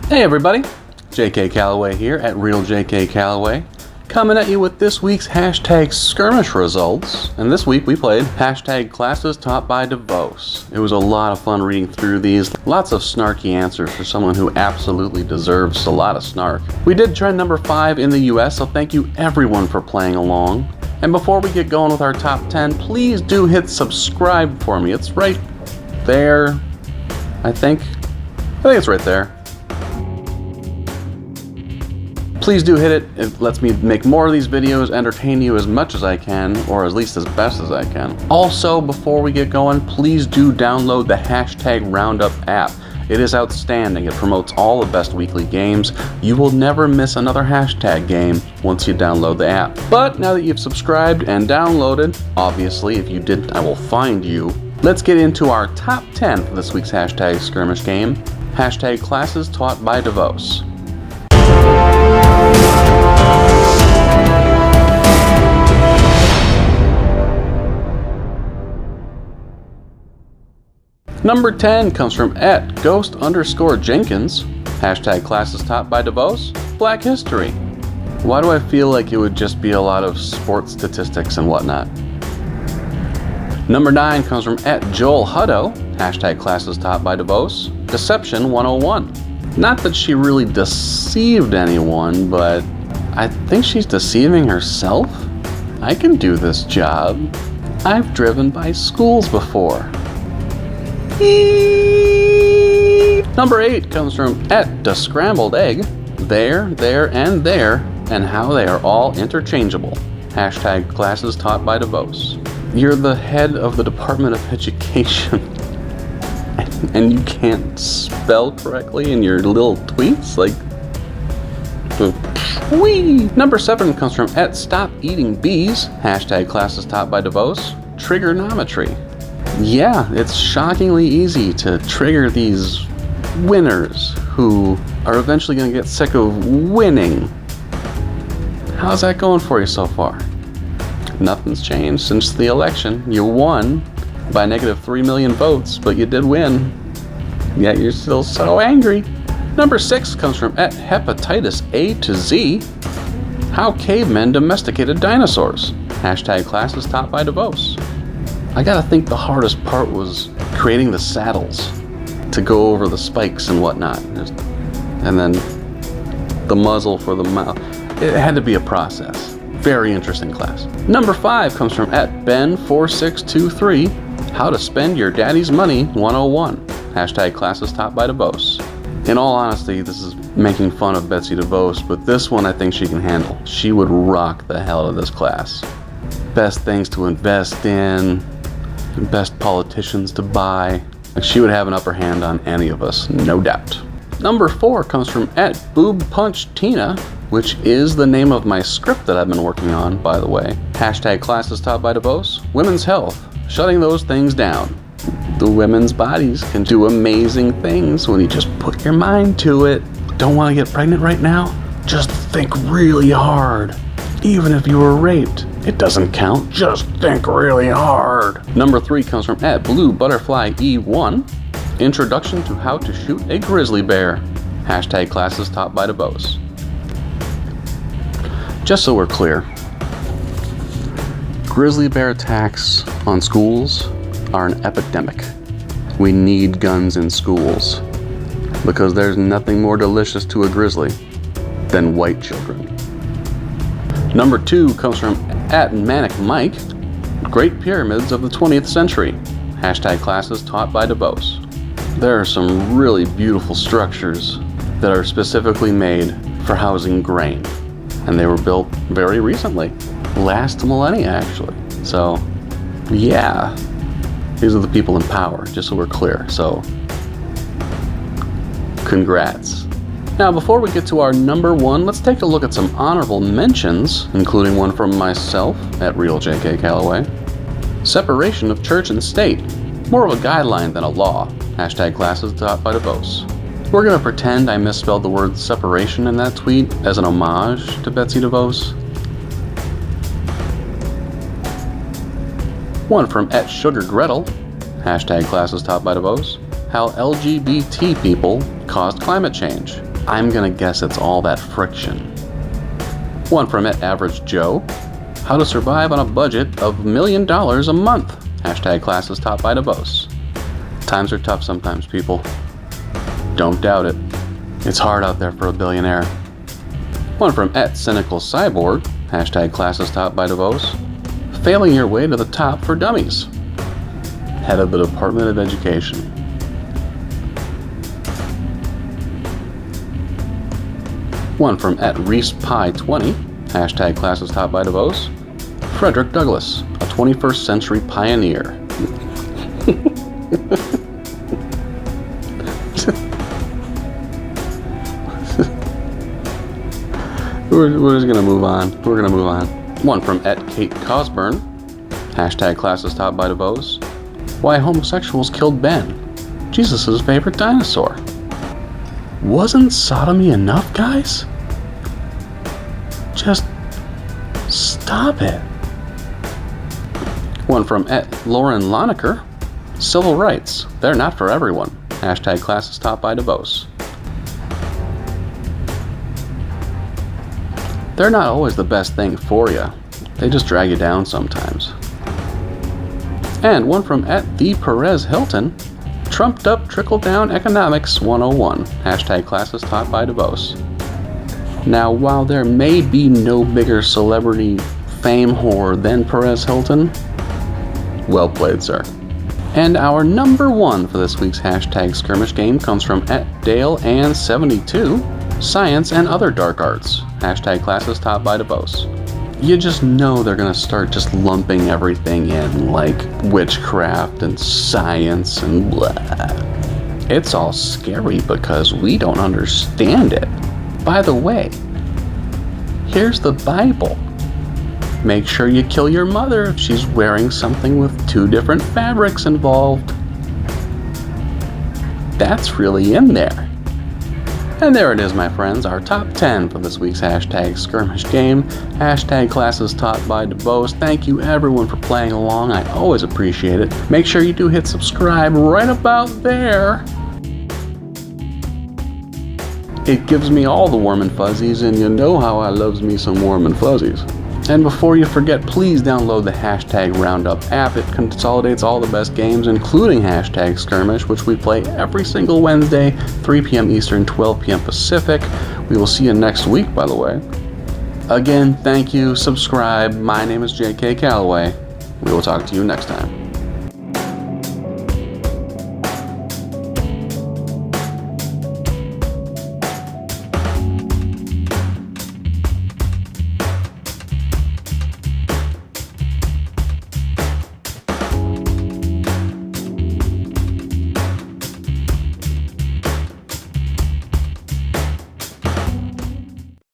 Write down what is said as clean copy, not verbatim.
Hey everybody, JK Calloway here at Real JK Calloway, coming at you with this week's hashtag skirmish results. And this week we played hashtag classes taught by DeVos. It was a lot of fun reading through these. Lots of snarky answers for someone who absolutely deserves a lot of snark. We did trend number 5 in the US, so thank you everyone for playing along. And before we get going with our top 10, please do hit subscribe for me. It's right there, I think it's right there. Please do hit it. It lets me make more of these videos, entertain you as much as I can, or at least as best as I can. Also, before we get going, please do download the hashtag Roundup app. It is outstanding. It promotes all the best weekly games. You will never miss another hashtag game once you download the app. But now that you've subscribed and downloaded, obviously if you didn't, I will find you. Let's get into our top 10 for this week's hashtag skirmish game. Hashtag classes taught by DeVos. Number 10 comes from @ghost_Jenkins. Hashtag classes taught by DeVos. Black history. Why do I feel like it would just be a lot of sports statistics and whatnot? Number 9 comes from @JoelHutto. Hashtag classes taught by DeVos. Deception 101. Not that she really deceived anyone, but I think she's deceiving herself. I can do this job. I've driven by schools before. Number 8 comes from @DeScrambledEgg. There, and how they are all interchangeable. Hashtag classes taught by DeVos. You're the head of the Department of Education, and you can't spell correctly in your little tweets? Like, whee! Number 7 comes from @StopEatingBees. Hashtag classes taught by DeVos. Trigonometry. Yeah, it's shockingly easy to trigger these winners who are eventually going to get sick of winning. How's that going for you so far? Nothing's changed since the election. You won by -3 million votes, but you did win. Yet you're still so angry. Number 6 comes from @Hepatitis A to Z. How cavemen domesticated dinosaurs. Hashtag classes taught by DeVos. I gotta think the hardest part was creating the saddles to go over the spikes and whatnot. And then the muzzle for the mouth. It had to be a process. Very interesting class. Number 5 comes from @Ben4623. How to spend your daddy's money 101. Hashtag classes taught by DeVos. In all honesty, this is making fun of Betsy DeVos, but this one I think she can handle. She would rock the hell out of this class. Best things to invest in, best politicians to buy. She would have an upper hand on any of us, no doubt. Number 4 comes from @BoobPunchTina, which is the name of my script that I've been working on, by the way. Hashtag classes taught by DeVos. Women's health, shutting those things down. The women's bodies can do amazing things when you just put your mind to it. Don't want to get pregnant right now? Just think really hard. Even if you were raped, it doesn't count. Just think really hard. Number 3 comes from @BlueButterflyE1. Introduction to how to shoot a grizzly bear. Hashtag classes taught by DeVos. Just so we're clear, grizzly bear attacks on schools are an epidemic. We need guns in schools because there's nothing more delicious to a grizzly than white children. Number 2 comes from @ManicMike. Great Pyramids of the 20th Century. Hashtag classes taught by DeVos. There are some really beautiful structures that are specifically made for housing grain. And they were built very recently. Last millennia, actually. So, yeah. These are the people in power, just so we're clear. So, congrats. Now, before we get to our number 1, let's take a look at some honorable mentions, including one from myself at Real JK Calloway. Separation of church and state. More of a guideline than a law. Hashtag classes taught by DeVos. We're going to pretend I misspelled the word separation in that tweet as an homage to Betsy DeVos. One from @SugarGretel. Hashtag classes taught by DeVos. How LGBT people caused climate change. I'm gonna guess it's all that friction. One from @Average Joe. How to survive on a budget of $1 million a month. Hashtag classes taught by DeVos. Times are tough sometimes, people. Don't doubt it. It's hard out there for a billionaire. One from @CynicalCyborg. Hashtag classes taught by DeVos. Failing your way to the top for dummies. Head of the Department of Education. One from @ReesePie20. Hashtag classes taught by DeVos. Frederick Douglass, a 21st century pioneer. We're just gonna move on. We're gonna move on. One from @Kate Cosburn. Hashtag classes taught by DeVos. Why homosexuals killed Ben. Jesus' favorite dinosaur. Wasn't sodomy enough, guys? Just stop it. One from @Lauren Lonecker. Civil rights. They're not for everyone. Hashtag classes taught by DeVos. They're not always the best thing for you. They just drag you down sometimes. And one from @ThePerezHilton. Trumped up trickle-down economics 101. Hashtag classes taught by DeVos. Now, while there may be no bigger celebrity fame whore than Perez Hilton, well played, sir. And our number one for this week's hashtag skirmish game comes from @DaleAnn72. Science and other dark arts. Hashtag classes taught by DeVos. You just know they're gonna start just lumping everything in, like witchcraft and science and blah. It's all scary because we don't understand it. By the way, here's the Bible. Make sure you kill your mother if she's wearing something with 2 different fabrics involved. That's really in there. And there it is, my friends, our top 10 for this week's hashtag skirmish game. Hashtag classes taught by DeVos. Thank you everyone for playing along. I always appreciate it. Make sure you do hit subscribe right about there. It gives me all the warm and fuzzies, and you know how I loves me some warm and fuzzies. And before you forget, please download the hashtag Roundup app. It consolidates all the best games, including hashtag skirmish, which we play every single Wednesday, 3 p.m. Eastern, 12 p.m. Pacific. We will see you next week, by the way. Again, thank you, subscribe. My name is J.K. Calloway. We will talk to you next time.